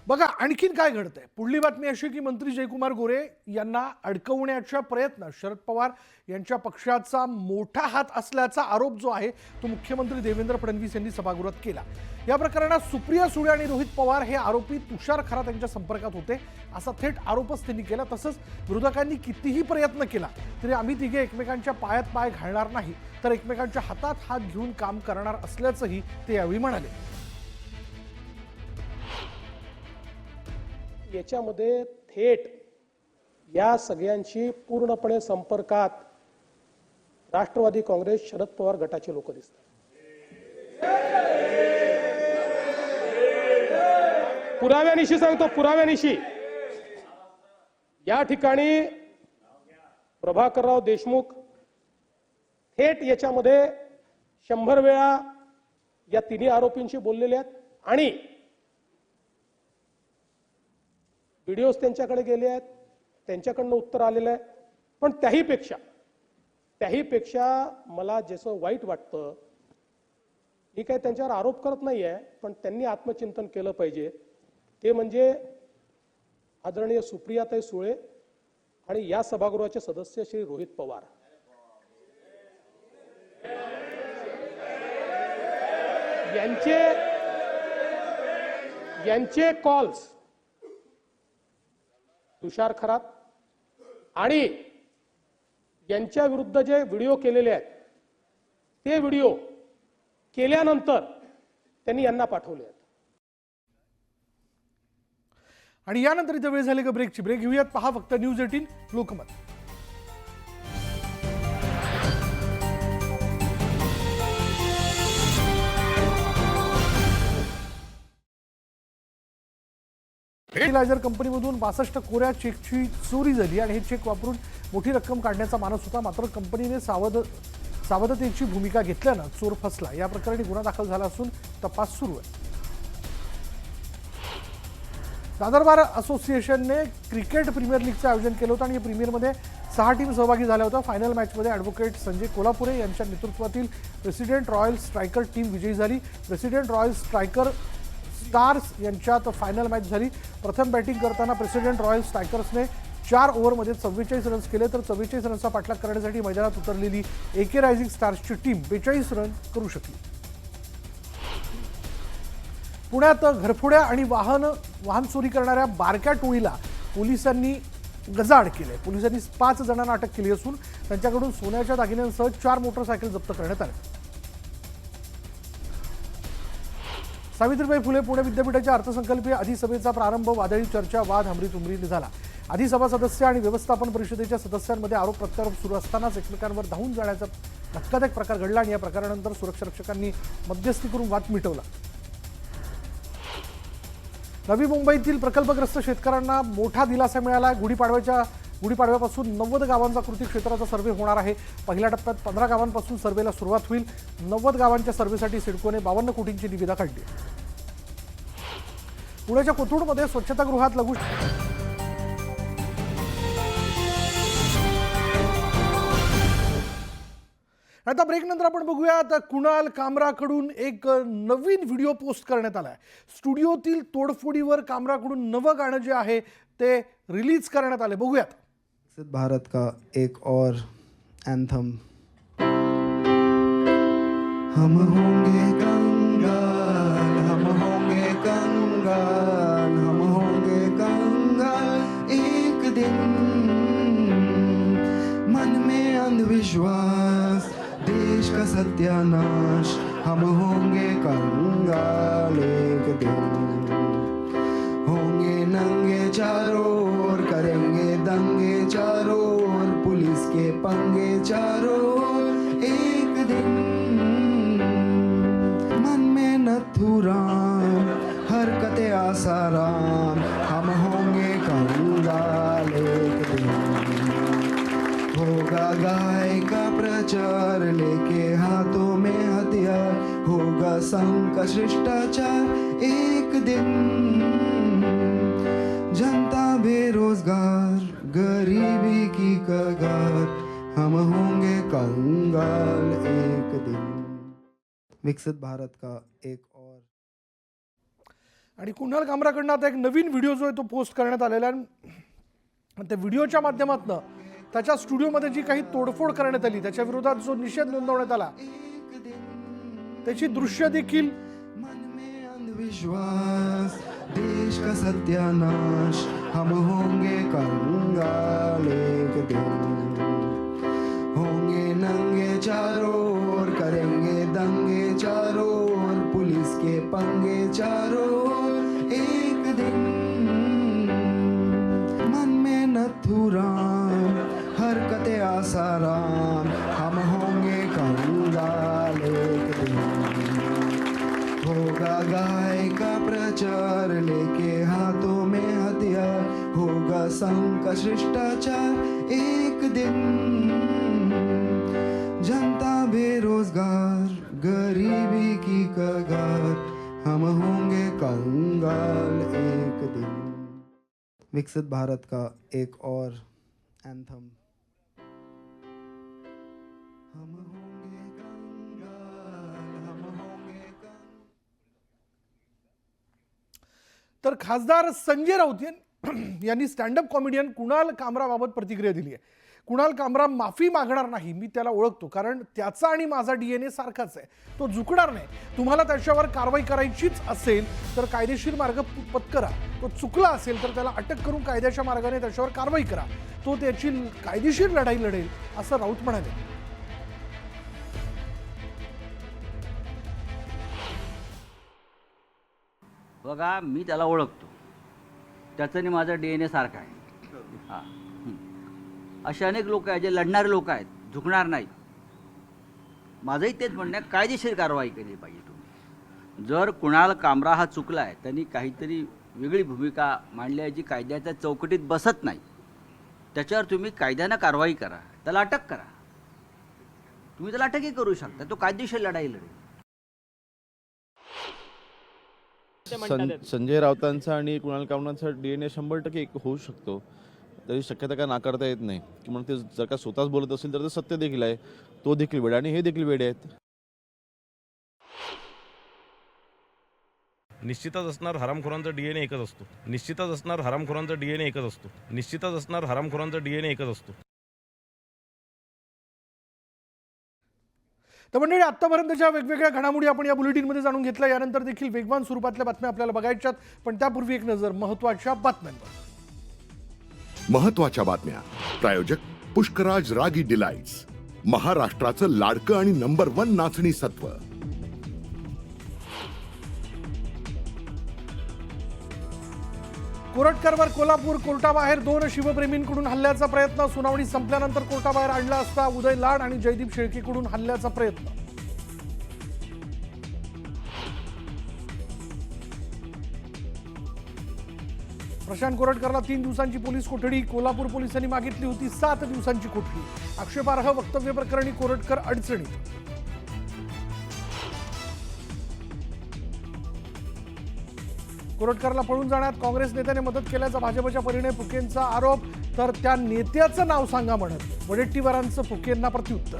बघा आणखीन काय घडतंय। पुढली बातमी अशी की मंत्री जयकुमार गोरे यांना अडकवण्याच्या प्रयत्न शरद पवार यांच्या पक्षाचा मोठा हात असल्याचा आरोप जो आहे तो मुख्यमंत्री देवेंद्र फडणवीस यांनी सभागृहात केला। या प्रकरणात सुप्रिया सुळे आणि रोहित पवार हे आरोपी तुषार खरात यांच्या संपर्कात होते असा थेट आरोपच त्यांनी केला। तसंच विरोधकांनी कितीही प्रयत्न केला तरी आम्ही तिघे एकमेकांच्या पायात पाय घालणार नाही तर एकमेकांच्या हातात हात घेऊन काम करणार असल्याचंही ते यावेळी म्हणाले। याच्यामध्ये थेट या सगळ्यांशी पूर्णपणे संपर्कात राष्ट्रवादी काँग्रेस शरद पवार गटाचे लोक दिसतात। पुराव्यानिशी सांगतो, पुराव्यानिशी या ठिकाणी प्रभाकरराव देशमुख थेट याच्यामध्ये 100 वेळा या तिन्ही आरोपींशी बोललेले आहेत आणि व्हिडिओज त्यांच्याकडे गेले आहेत, त्यांच्याकडनं उत्तर आलेलं आहे। पण त्याहीपेक्षा मला जसं वाईट वाटतं, मी काय त्यांच्यावर आरोप करत नाहीये, पण त्यांनी आत्मचिंतन केलं पाहिजे। ते म्हणजे आदरणीय सुप्रियाताई सुळे आणि या सभागृहाचे सदस्य श्री रोहित पवार यांचे कॉल्स तुषार खरात आणि यांच्या विरुद्ध जे व्हिडिओ केलेले आहेत ते व्हिडिओ केल्यानंतर त्यांनी यांना पाठवले आहेत। आणि यानंतर इथे वेळ झाली का ब्रेकची। ब्रेक घेऊयात, पहा फक्त न्यूज 18 लोकमत। फर्टिलायझर कंपनीमधून 62 कोऱ्या चेकची चोरी झाली आणि हे चेक वापरून मोठी रक्कम काढण्याचा मानस होता, मात्र कंपनीने सावधतेची भूमिका घेतल्यानं चोर फसला। या प्रकरणी गुन्हा दाखल झाला असून तपास सुरू आहे। दादर बार असोसिएशनने क्रिकेट प्रीमियर लीगचं आयोजन केलं होतं आणि या प्रीमियरमध्ये 6 टीम सहभागी झाल्या होत्या। फायनल मॅचमध्ये ॲडव्होकेट संजय कोल्हापुरे यांच्या नेतृत्वातील प्रेसिडेंट रॉयल स्ट्रायकर टीम विजयी झाली। प्रेसिडेंट रॉयल स्ट्रायकर स्टार्स यांच्यात फायनल मॅच झाली। प्रथम बॅटिंग करताना प्रेसिडेंट रॉयल स्ट्रायकर्सने 4 ओव्हरमध्ये 44 रन्स केले, तर 44 रन्सचा पाठलाग करण्यासाठी मैदानात उतरलेली AK रायझिंग स्टार्सची टीम 42 रन करू शकली। पुण्यात घरफोड्या आणि वाहन चोरी करणाऱ्या बारक्या टोळीला पोलिसांनी गजाआड केले। पोलिसांनी 5 जणांना अटक केली असून त्यांच्याकडून सोन्याच्या दागिन्यांसह 4 मोटरसायकल जप्त करण्यात आले। सावित्रीबाई फुले पुणे विद्यापीठाच्या अर्थसंकल्पीय अधिसभेचा प्रारंभ वादळी चर्चा, वाद, हमरीतुमरीने झाला। अधिसभा सदस्य आणि व्यवस्थापन परिषदेच्या सदस्यांमध्ये आरोप प्रत्यारोप सुरू असतानाच एकमेकांवर धावून जाण्याचा धक्कादायक प्रकार घडला आणि या प्रकारानंतर सुरक्षा रक्षकांनी मध्यस्थी करून वाद मिटवला। नवी मुंबईतील प्रकल्पग्रस्त शेतकऱ्यांना मोठा दिलासा मिळाला। गुढीपाडव्यापासून 90 गावांचा कृती क्षेत्राचा सर्व्हे होणार आहे। पहिल्या टप्प्यात 15 गावांपासून सर्व्हेला सुरुवात होईल। 90 गावांच्या सर्व्हेसाठी सिडकोने 52 कोटींची निविदा काढली। पुण्याच्या कोथरूडमध्ये स्वच्छतागृहात लघु आता ब्रेक नंतर आपण बघूयात कुणाल कामराकडून एक नवीन व्हिडिओ पोस्ट करण्यात आलाय। स्टुडिओतील तोडफोडीवर कामराकडून नवं गाणं जे आहे ते रिलीज करण्यात आले, बघूयात। भारत का एक और एंथम। हम होंगे कंगाल, हम होंगे कंगाल, हम होंगे कंगाल एक दिन। मन में अंधविश्वास, देश का सत्यानाश, हम होंगे कंगाल एक दिन। होंगे नंगे चारों ओर, करेंगे दंगे चारों ओर, पुलिस के पंगे चारों ओर एक दिन। मन में नथुराम, हरकते आसाराम, हम होंगे कंगाल एक दिन। होगा गाय का प्रचार, लेके हाथों में हथियार, होगा संघ का शिष्टाचार एक दिन। जनता बेरोजगार, गरीबी की कगार, हम होंगे कंगाल एक दिन। विकसित भारत का एक और आणि कुणाल कामराकडनं आता एक नवीन व्हिडिओ जो आहे तो पोस्ट करण्यात आलेला आहे. आणि त्या व्हिडिओच्या माध्यमातून त्याच्या स्टुडिओमध्ये जी काही तोडफोड करण्यात आली, त्याच्या विरोधात जो निषेध नोंदवण्यात आला, त्याची दृश्य देखील मन में अंधविश्वास, देश का सत्यानाश, हम होंगे कंगाल एक दिन, होंगे नंगे चारों ओर, करेंगे दंगे चारों ओर, पुलिस के पंगे चारों ओर, एक दिन मन में नथुराम, हरकते आसाराम, हम होंगे कंगाल एक दिन, होगा गाय का प्रचार, लेके हाथों में हथियार, होगा संघ का शिष्टाचार एक दिन, जनता बेरोजगार, गरीबी की कगार, हम होंगे कंगाल एक दिन। विकसित भारत का एक और एंथम, हम होंगे कंगाल, हम होंगे कंगाल। तर खासदार संजय राऊत यांनी स्टँडअप कॉमेडियन कुणाल कामराबाबत प्रतिक्रिया दिली आहे. कुणाल कामरा माफी मागणार नाही, मी त्याला ओळखतो, कारण त्याचा आणि माझा DNA सारखाच आहे, तो झुकणार नाही. तुम्हाला त्याच्यावर कारवाई करायचीच असेल तर कायदेशीर मार्ग पत्करा, तो चुकला असेल तर त्याला अटक करून कायद्याच्या मार्गाने त्याच्यावर कारवाई करा, तो त्याची कायदेशीर लढाई लढेल, असं राऊत म्हणाले. बघा, मी त्याला ओळखतो, त्याचं आणि माझा DNA सारखा आहे. हां, असे अनेक लोक आहेत जे लढणारे लोक आहेत, झुकणार नाहीत. माझंही तेच म्हणणं आहे, कायदेशीर कारवाई केली पाहिजे. तुम्ही जर कुणाल कामरा हा चुकला आहे, त्यांनी काहीतरी वेगळी भूमिका मांडली आहे जी कायद्याच्या चौकटीत बसत नाही, त्याच्यावर तुम्ही कायद्यानं कारवाई करा, त्याला अटक करा. तुम्ही त्याला अटकही करू शकता, तो कायदेशीर लढाई लढेल. संजय राऊतांचा आणि कुणाल कामरांचा DNA 100% एक होऊ शकतो, तरी शक्यता काय नाकारता येत नाही. किंवा ते जर का स्वतःच बोलत असेल तर ते सत्य देखील आहे, तो देखील वेडा आणि हे देखील वेडे आहेत. निश्चितच असणार हरामखोरांचा DNA एकच असतो. निश्चितच असणार हरामखोरांचा DNA एकच असतो. निश्चितच असणार हरामखोरांचा DNA एकच असतो. तर मंडळी, आतापर्यंतच्या वेगवेगळ्या घडामोडी आपण या बुलेटिनमध्ये जाणून घेतल्या. यानंतर देखील वेगवान स्वरूपातल्या बातम्या आपल्याला बघायच्यात, पण त्यापूर्वी एक नजर महत्त्वाच्या बातम्यांवर. महत्त्वाच्या बातम्या. प्रायोजक पुष्कराज रागी डिलाइट्स, महाराष्ट्राचं लाडकं आणि नंबर 1 नाचणी सत्व. कोरटकरवर कोल्हापूर कोर्टाबाहेर 2 शिवप्रेमींकडून हल्ल्याचा प्रयत्न. सुनावणी संपल्यानंतर कोर्टाबाहेर आणला असता उदय लाड आणि जयदीप शेळकेकडून हल्ल्याचा प्रयत्न. प्रशांत कोरटकरला 3 दिवसांची पोलीस कोठडी. कोल्हापूर पोलिसांनी मागितली होती 7 दिवसांची कोठडी. आक्षेपार्ह वक्तव्य प्रकरणी कोरटकर अडचणीत. कोरटकरला पळून जाण्यात काँग्रेस नेत्याने मदत केल्याचा भाजपच्या परिणय फुकेंचा आरोप. तर त्या नेत्याचं नाव सांगा म्हणत वडेट्टीवारांचं फुकेंना प्रत्युत्तर.